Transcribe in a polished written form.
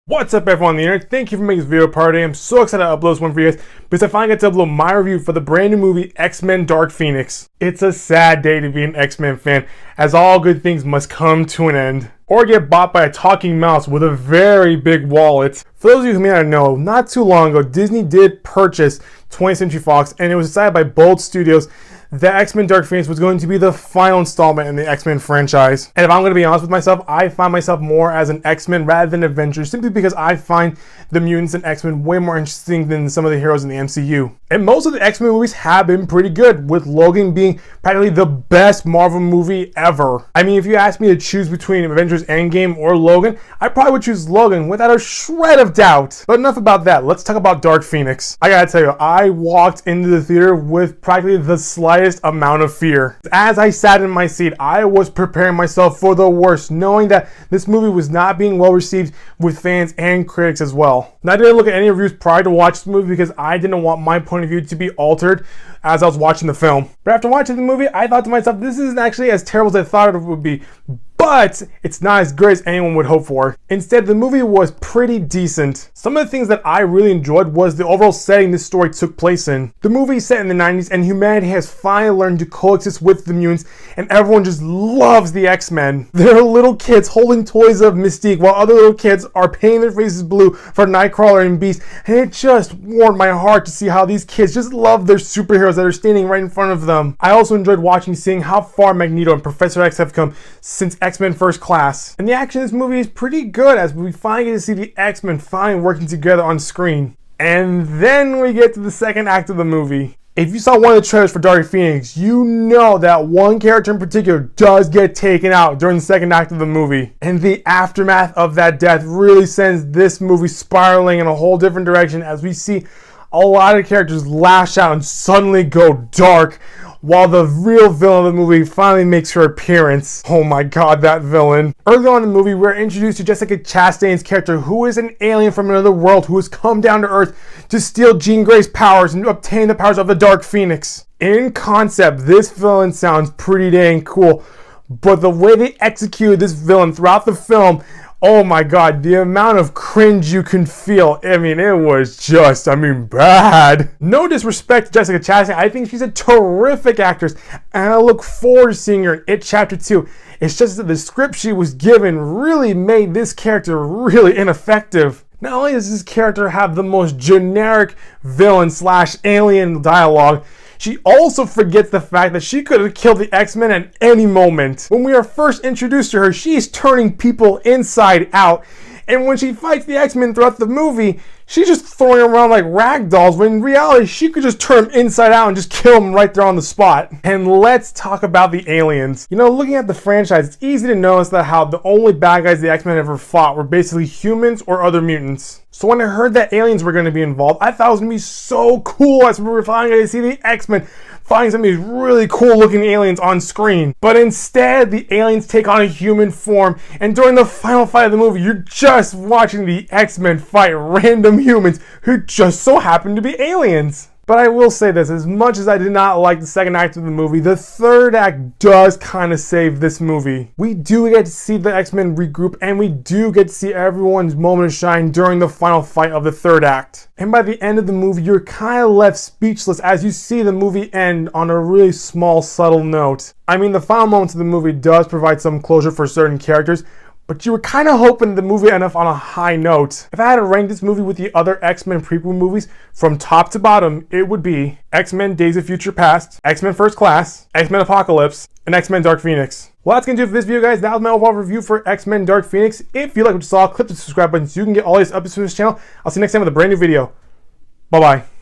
What's up everyone on the internet? Thank you for making this video part today. I'm so excited to upload this one for you guys because I finally got to upload my review for the brand new movie X-Men Dark Phoenix. It's a sad day to be an X-Men fan, as all good things must come to an end or get bought by a talking mouse with a very big wallet. For those of you who may not know, not too long ago Disney did purchase 20th Century Fox, and it was decided by Bold Studios that X-Men Dark Phoenix was going to be the final installment in the X-Men franchise. And if I'm going to be honest with myself, I find myself more as an X-Men rather than Avengers, simply because I find the mutants and X-Men way more interesting than some of the heroes in the MCU. And most of the X-Men movies have been pretty good, with Logan being practically the best Marvel movie ever. I mean, if you ask me to choose between Avengers Endgame or Logan, I probably would choose Logan without a shred of doubt. But enough about that, let's talk about Dark Phoenix. I gotta tell you, I walked into the theater with practically the slightest amount of fear. As I sat in my seat, I was preparing myself for the worst, knowing that this movie was not being well received with fans and critics as well. Now, I didn't look at any reviews prior to watching the movie because I didn't want my point of view to be altered as I was watching the film. But after watching the movie, I thought to myself, this isn't actually as terrible as I thought it would be. But it's not as great as anyone would hope for. Instead, the movie was pretty decent. Some of the things that I really enjoyed was the overall setting this story took place in. The movie is set in the 90s, and humanity has finally learned to coexist with the mutants, and everyone just loves the X-Men. There are little kids holding toys of Mystique, while other little kids are painting their faces blue for Nightcrawler and Beast, and it just warmed my heart to see how these kids just love their superheroes that are standing right in front of them. I also enjoyed seeing how far Magneto and Professor X have come since X-Men First Class. And the action in this movie is pretty good, as we finally get to see the X-Men finally working together on screen. And then we get to the second act of the movie. If you saw one of the trailers for Dark Phoenix, you know that one character in particular does get taken out during the second act of the movie. And the aftermath of that death really sends this movie spiraling in a whole different direction, as we see a lot of characters lash out and suddenly go dark, while the real villain of the movie finally makes her appearance. Oh my god, that villain. Early on in the movie, we're introduced to Jessica Chastain's character, who is an alien from another world who has come down to Earth to steal Jean Grey's powers and obtain the powers of the Dark Phoenix. In concept, this villain sounds pretty dang cool, but the way they executed this villain throughout the film, oh my god, the amount of cringe you can feel. I mean, it was just, bad. No disrespect to Jessica Chastain. I think she's a terrific actress, and I look forward to seeing her in It Chapter 2. It's just that the script she was given really made this character really ineffective. Not only does this character have the most generic villain / alien dialogue, she also forgets the fact that she could have killed the X-Men at any moment. When we are first introduced to her, she's turning people inside out. And when she fights the X-Men throughout the movie, she's just throwing them around like rag dolls, when in reality, she could just turn them inside out and just kill them right there on the spot. And let's talk about the aliens. You know, looking at the franchise, it's easy to notice that how the only bad guys the X-Men ever fought were basically humans or other mutants. So when I heard that aliens were going to be involved, I thought it was going to be so cool, as we were finally going to see the X-Men find some of these really cool looking aliens on screen. But instead, the aliens take on a human form, and during the final fight of the movie, you're just watching the X-Men fight random humans who just so happen to be aliens. But I will say this, as much as I did not like the second act of the movie, the third act does kind of save this movie. We do get to see the X-Men regroup, and we do get to see everyone's moment of shine during the final fight of the third act. And by the end of the movie, you're kind of left speechless as you see the movie end on a really small, subtle note. I mean, the final moments of the movie does provide some closure for certain characters, but you were kind of hoping the movie ended off on a high note. If I had to rank this movie with the other X-Men prequel movies from top to bottom, it would be X-Men Days of Future Past, X-Men First Class, X-Men Apocalypse, and X-Men Dark Phoenix. Well, that's going to do it for this video, guys. That was my overall review for X-Men Dark Phoenix. If you like what you saw, click the subscribe button so you can get all these episodes of this channel. I'll see you next time with a brand new video. Bye-bye.